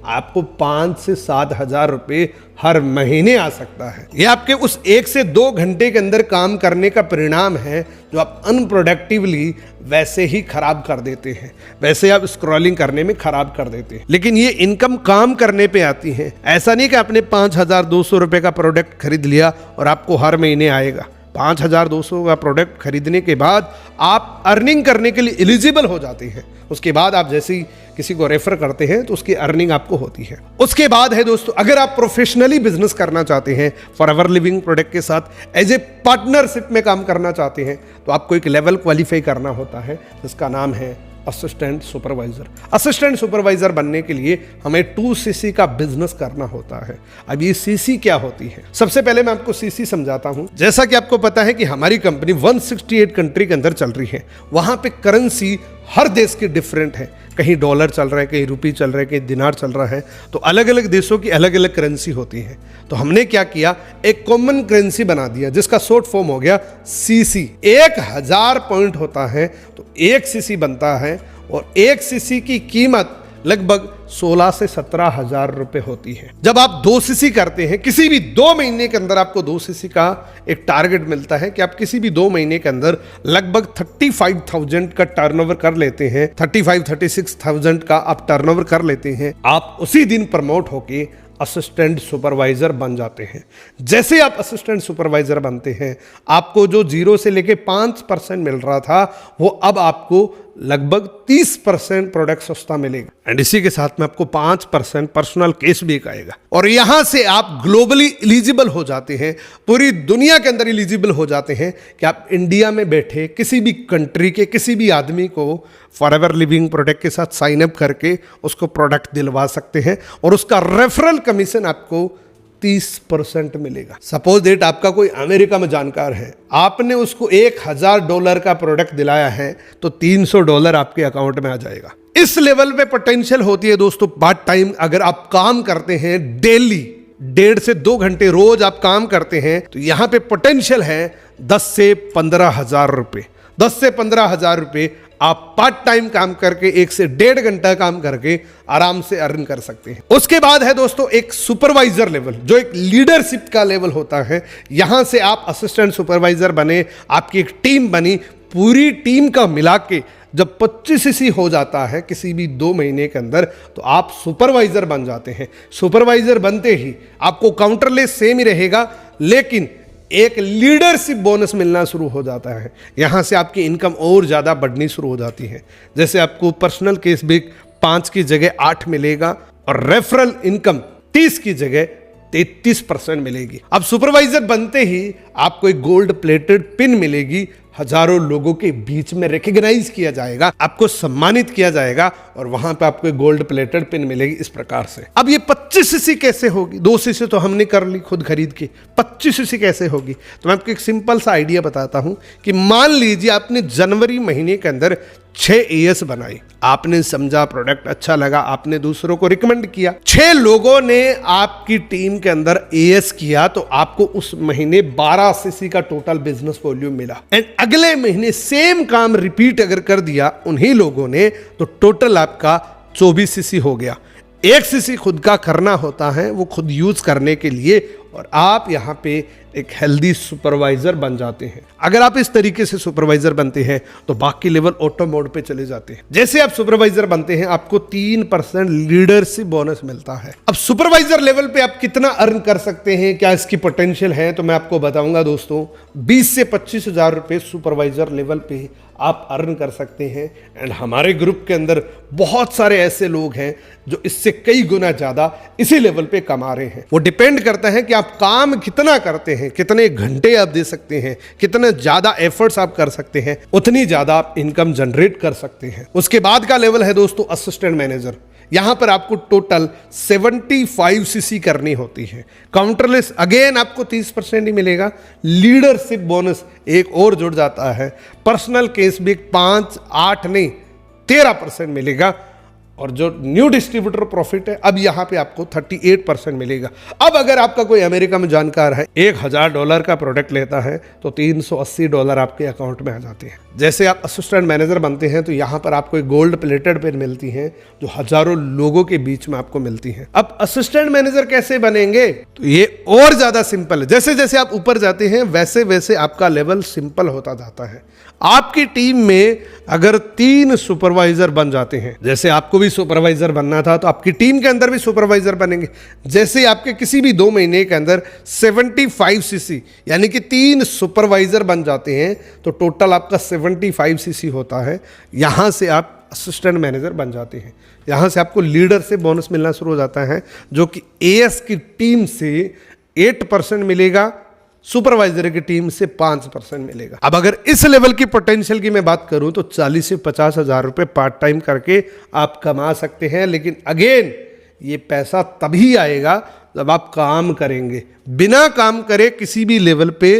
आपको 5 से 7 हजार रुपए हर महीने आ सकता है। ये आपके उस 1 से 2 घंटे के अंदर काम करने का परिणाम है जो आप अनप्रोडक्टिवली वैसे ही खराब कर देते हैं, वैसे आप स्क्रॉलिंग करने में खराब कर देते हैं। लेकिन ये इनकम काम करने पे आती है। ऐसा नहीं कि आपने 5,200 रुपए का प्रोडक्ट खरीद लिया और आपको हर महीने आएगा। 5,200 का प्रोडक्ट खरीदने के बाद आप अर्निंग करने के लिए एलिजिबल हो जाते हैं। उसके बाद आप जैसे ही किसी को रेफर करते हैं तो उसकी अर्निंग आपको होती है। उसके बाद है दोस्तों, अगर आप प्रोफेशनली बिजनेस करना चाहते हैं, फॉरएवर लिविंग प्रोडक्ट के साथ एज ए पार्टनरशिप में काम करना चाहते हैं, तो आपको एक लेवल क्वालिफाई करना होता है जिसका नाम है असिस्टेंट सुपरवाइजर। असिस्टेंट सुपरवाइजर बनने के लिए हमें 2cc का बिजनेस करना होता है। अब ये सीसी क्या होती है? सबसे पहले मैं आपको सीसी समझाता हूं। जैसा कि आपको पता है कि हमारी कंपनी 168 कंट्री के अंदर चल रही है। वहां पे करेंसी हर देश की डिफरेंट है। कहीं डॉलर चल रहा है, कहीं रुपी चल रहा है, कहीं दिनार चल रहा है, तो अलग अलग देशों की अलग अलग करेंसी होती है। तो हमने क्या किया, एक कॉमन करेंसी बना दिया जिसका शॉर्ट फॉर्म हो गया सीसी। 1000 पॉइंट होता है तो 1 सीसी बनता है और 1 सीसी की कीमत लगभग 16 से 17 हजार रुपए होती है। जब आप 2 सीसी करते हैं, किसी भी 2 महीने के अंदर आपको 2 सीसी का एक टारगेट मिलता है कि आप किसी भी 2 महीने के अंदर लगभग 35,000 का टर्नओवर कर लेते हैं, 36,000 का आप टर्नओवर कर लेते हैं, आप उसी दिन प्रमोट होके असिस्टेंट सुपरवाइजर बन जाते हैं। जैसे आप असिस्टेंट सुपरवाइजर बनते हैं, आपको जो 0 से लेके 5% मिल रहा था वो अब आपको लगभग 30% प्रोडक्ट सस्ता मिलेगा। एंड इसी के साथ में आपको 5% पर्सनल कैश भी आएगा और यहां से आप ग्लोबली एलिजिबल हो जाते हैं, पूरी दुनिया के अंदर एलिजिबल हो जाते हैं कि आप इंडिया में बैठे किसी भी कंट्री के किसी भी आदमी को फॉरएवर लिविंग प्रोडक्ट के साथ साइन अप करके उसको प्रोडक्ट दिलवा सकते हैं और उसका रेफरल कमीशन आपको 30% मिलेगा। सपोज डेट आपका कोई अमेरिका में जानकार है, आपने उसको $1,000 का प्रोडक्ट दिलाया है तो $300 आपके अकाउंट में आ जाएगा। इस लेवल पे पोटेंशियल होती है दोस्तों। पार्ट टाइम अगर आप काम करते हैं, डेली 1.5 से 2 घंटे रोज आप काम करते हैं, तो यहां पे पोटेंशियल है 10 से 15 हजार रुपए। 10 से 15 हजार रुपए आप पार्ट टाइम काम करके 1 से 1.5 घंटा काम करके आराम से अर्न कर सकते हैं। उसके बाद है दोस्तों एक सुपरवाइजर लेवल, जो एक लीडरशिप का लेवल होता है। यहां से आप असिस्टेंट सुपरवाइजर बने, आपकी एक टीम बनी, पूरी टीम का मिला के जब 25 सीसी हो जाता है किसी भी 2 महीने के अंदर, तो आप सुपरवाइजर बन जाते हैं। सुपरवाइजर बनते ही आपको काउंटरलेस सेम ही रहेगा, लेकिन एक लीडरशिप बोनस मिलना शुरू हो जाता है। यहां से आपकी इनकम और ज़्यादा बढ़नी शुरू हो जाती है। जैसे आपको पर्सनल कैशबैक 5 की जगह 8 मिलेगा और रेफरल इनकम 30 की जगह 33% मिलेगी। अब सुपरवाइजर बनते ही आपको एक गोल्ड प्लेटेड पिन मिलेगी, हजारों लोगों के बीच में रिकॉग्नाइज किया जाएगा, आपको सम्मानित किया जाएगा और वहां पे आपको एक गोल्ड प्लेटेड पिन मिलेगी इस प्रकार से। अब ये 25 सीसी कैसे होगी? 2 सीसी तो हमने कर ली खुद खरीद के, 25 सीसी कैसे होगी? तो मैं आपको एक सिंपल सा आइडिया बताता हूं कि मान लीजिए आपने जनवरी महीने के अंदर 6 AS बनाई, आपने समझा प्रोडक्ट अच्छा लगा, आपने दूसरों को रिकमेंड किया, 6 लोगों ने आपकी टीम के अंदर AS किया, तो आपको उस महीने 12 सीसी का टोटल बिजनेस वॉल्यूम मिला। एंड अगले महीने सेम काम रिपीट अगर कर दिया उन्हीं लोगों ने, तो टोटल आपका 24 सीसी हो गया। 1 सीसी खुद का करना होता है, वो खुद यूज करने के लिए, और आप यहाँ पे एक हेल्दी सुपरवाइजर बन जाते हैं। अगर आप इस तरीके से सुपरवाइजर बनते हैं तो बाकी लेवल ऑटो मोड पे चले जाते हैं। जैसे आप सुपरवाइजर बनते हैं आपको 3% लीडरशिप बोनस मिलता है। अब सुपरवाइजर लेवल पे आप कितना अर्न कर सकते हैं, क्या इसकी पोटेंशियल है, तो मैं आपको बताऊंगा दोस्तों। 20 से 25 हजार रुपए सुपरवाइजर लेवल पे आप अर्न कर सकते हैं। एंड हमारे ग्रुप के अंदर बहुत सारे ऐसे लोग हैं जो इससे कई गुना ज्यादा इसी लेवल पे कमा रहे हैं। वो डिपेंड करता है कि आप काम कितना करते हैं, कितने घंटे आप दे सकते हैं, कितने ज्यादा एफर्ट्स आप कर सकते हैं, उतनी ज्यादा आप इनकम जनरेट कर सकते हैं। उसके बाद का लेवल है दोस्तों असिस्टेंट मैनेजर। यहां पर आपको टोटल 75 सीसी करनी होती है। काउंटरलेस अगेन आपको 30% ही मिलेगा। लीडरशिप बोनस एक और जुड़ जाता है। पर्सनल केस भी 5, 8 नहीं 13% मिलेगा। और जो न्यू डिस्ट्रीब्यूटर प्रॉफिट है अब यहां पे आपको 38% मिलेगा। अब अगर आपका कोई अमेरिका में जानकार है $1000 का प्रोडक्ट लेता है तो $380 आपके अकाउंट में आ जाते हैं। जैसे आप असिस्टेंट मैनेजर बनते हैं तो यहां पर आपको एक गोल्ड प्लेटेड पेन मिलती है जो हजारों लोगों के बीच में आपको मिलती है। अब असिस्टेंट मैनेजर कैसे बनेंगे, तो ये और ज्यादा सिंपल है। जैसे जैसे आप ऊपर जाते हैं वैसे वैसे आपका लेवल सिंपल होता जाता है। आपकी टीम में अगर 3 सुपरवाइजर बन जाते हैं, जैसे आपको भी सुपरवाइजर बनना था तो आपकी टीम के अंदर भी सुपरवाइजर बनेंगे। जैसे आपके किसी भी 2 महीने के अंदर 75 सीसी यानी कि 3 सुपरवाइजर बन जाते हैं तो टोटल आपका 75 सीसी होता है। यहां से आप असिस्टेंट मैनेजर बन जाते हैं। यहां से आपको लीडर से बोनस मिलना शुरू हो जाता है जो कि एएस की टीम से 8% मिलेगा, सुपरवाइजर की टीम से 5% मिलेगा। अब अगर इस लेवल की पोटेंशियल की मैं बात करूं तो 40 से 50 हजार रुपए पार्ट टाइम करके आप कमा सकते हैं। लेकिन अगेन ये पैसा तभी आएगा जब आप काम करेंगे। बिना काम करे किसी भी लेवल पे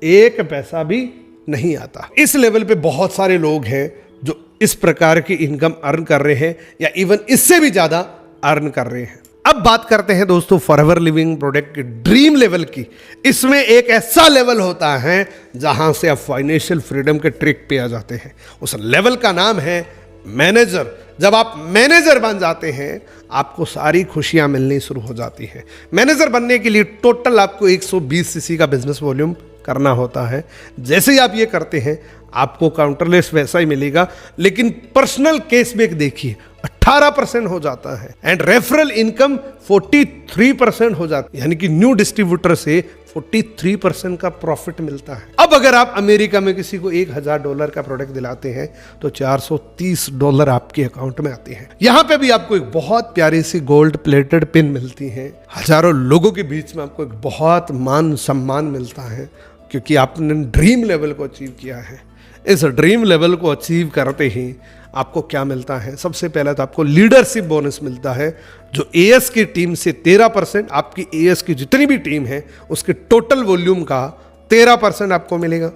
एक पैसा भी नहीं आता। इस लेवल पे बहुत सारे लोग हैं जो इस प्रकार की इनकम अर्न कर रहे हैं या इवन इससे भी ज्यादा अर्न कर रहे हैं। अब बात करते हैं दोस्तों फॉरएवर लिविंग प्रोडक्ट के ड्रीम लेवल की। इसमें एक ऐसा लेवल होता है जहां से आप फाइनेंशियल फ्रीडम के ट्रिक पे आ जाते हैं। उस लेवल का नाम है मैनेजर। जब आप मैनेजर बन जाते हैं आपको सारी खुशियां मिलनी शुरू हो जाती हैं। मैनेजर बनने के लिए टोटल आपको 120 सीसी का बिजनेस वॉल्यूम करना होता है। जैसे ही आप ये करते हैं आपको काउंटरलेस वैसा ही मिलेगा, लेकिन पर्सनल कैशबैक देखिए 18% हो जाता है एंड रेफरल इनकम 43% हो जाती है, यानी कि न्यू डिस्ट्रीब्यूटर से 43% का प्रॉफिट मिलता है। अब अगर आप अमेरिका में किसी को $1000 का प्रोडक्ट दिलाते हैं तो $430 आपके अकाउंट में आते हैं। यहां पे भी आपको एक बहुत प्यारी सी गोल्ड प्लेटेड पिन मिलती है। हजारों लोगों के बीच में आपको एक बहुत मान सम्मान मिलता है क्योंकि आपने ड्रीम लेवल को अचीव किया है। इस ड्रीम लेवल को अचीव करते ही आपको क्या मिलता है, सबसे पहले तो आपको लीडरशिप बोनस मिलता है जो एएस की टीम से 13%, आपकी एएस की जितनी भी टीम है उसके टोटल वॉल्यूम का 13% आपको मिलेगा।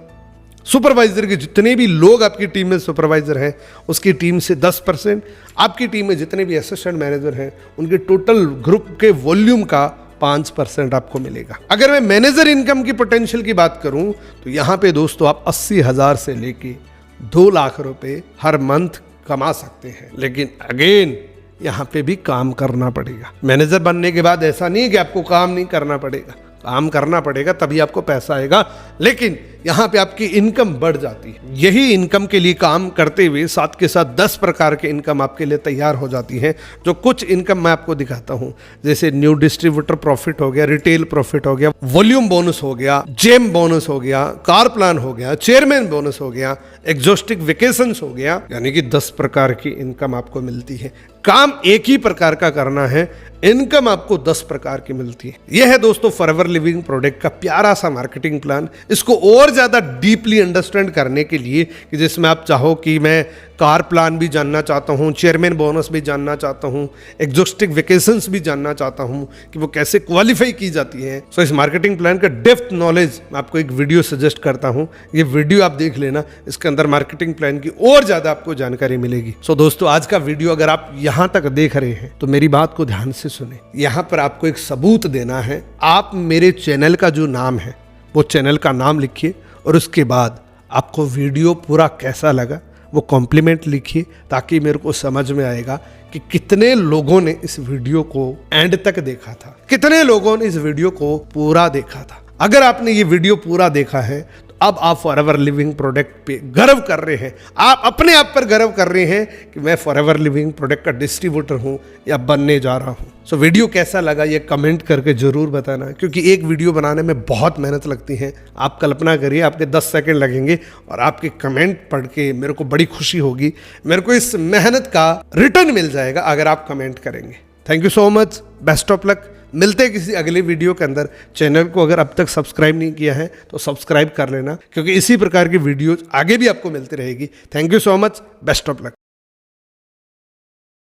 सुपरवाइजर के जितने भी लोग आपकी टीम में सुपरवाइजर हैं उसकी टीम से 10%, आपकी टीम में जितने भी असिस्टेंट मैनेजर हैं उनके टोटल ग्रुप के वॉल्यूम का 5% आपको मिलेगा। अगर मैं मैनेजर इनकम की पोटेंशियल की बात करूं तो यहां पे दोस्तों आप 80,000 से लेके 2 लाख रुपए हर मंथ कमा सकते हैं। लेकिन अगेन यहां पे भी काम करना पड़ेगा। मैनेजर बनने के बाद ऐसा नहीं कि आपको काम नहीं करना पड़ेगा, काम करना पड़ेगा तभी आपको पैसा आएगा, लेकिन यहां पे आपकी इनकम बढ़ जाती है। यही इनकम के लिए काम करते हुए साथ के साथ 10 प्रकार के इनकम आपके लिए तैयार हो जाती है। जो कुछ इनकम मैं आपको दिखाता हूं, जैसे न्यू डिस्ट्रीब्यूटर प्रॉफिट हो गया, रिटेल प्रॉफिट हो गया, वॉल्यूम बोनस हो गया, जेम बोनस हो गया, कार प्लान हो गया, चेयरमैन बोनस हो गया, एग्जॉस्टिक वेकेशंस हो गया, यानी कि 10 प्रकार की इनकम आपको मिलती है। काम एक ही प्रकार का करना है, इनकम आपको 10 प्रकार की मिलती है। यह है दोस्तों फॉरएवर लिविंग प्रोडक्ट का प्यारा सा मार्केटिंग प्लान। इसको और ज्यादा डीपली अंडरस्टैंड करने के लिए कि जिसमें आप चाहो कि मैं कार प्लान भी जानना चाहता हूँ, चेयरमैन बोनस भी जानना चाहता हूँ, एग्जॉस्टिक वेकेशंस भी जानना चाहता हूँ कि वो कैसे क्वालिफाई की जाती है। सो इस मार्केटिंग प्लान का डेप्थ नॉलेज मैं आपको एक वीडियो सजेस्ट करता हूँ, ये वीडियो आप देख लेना। इसके अंदर मार्केटिंग प्लान की और ज्यादा आपको जानकारी मिलेगी। सो दोस्तों आज का वीडियो अगर आप यहाँ तक देख रहे हैं तो मेरी बात को ध्यान से सुने। यहाँ पर आपको एक सबूत देना है। आप मेरे चैनल का जो नाम है वो चैनल का नाम लिखिए और उसके बाद आपको वीडियो पूरा कैसा लगा वो कॉम्प्लीमेंट लिखिए, ताकि मेरे को समझ में आएगा कि कितने लोगों ने इस वीडियो को एंड तक देखा था, कितने लोगों ने इस वीडियो को पूरा देखा था। अगर आपने ये वीडियो पूरा देखा है तो अब आप फॉरएवर लिविंग प्रोडक्ट पे गर्व कर रहे हैं, आप अपने आप पर गर्व कर रहे हैं कि मैं फॉरएवर लिविंग प्रोडक्ट का डिस्ट्रीब्यूटर हूं या बनने जा रहा हूं। सो वीडियो कैसा लगा ये कमेंट करके ज़रूर बताना, क्योंकि एक वीडियो बनाने में बहुत मेहनत लगती है। आप कल्पना करिए आपके 10 सेकंड लगेंगे और आपके कमेंट पढ़ के मेरे को बड़ी खुशी होगी, मेरे को इस मेहनत का रिटर्न मिल जाएगा अगर आप कमेंट करेंगे। Thank you so much, best of luck. मिलते हैं किसी अगले वीडियो के अंदर। चैनल को अगर अब तक सब्सक्राइब नहीं किया है तो सब्सक्राइब कर लेना, क्योंकि इसी प्रकार की वीडियोज आगे भी आपको मिलती रहेगी। Thank you so much, best of luck.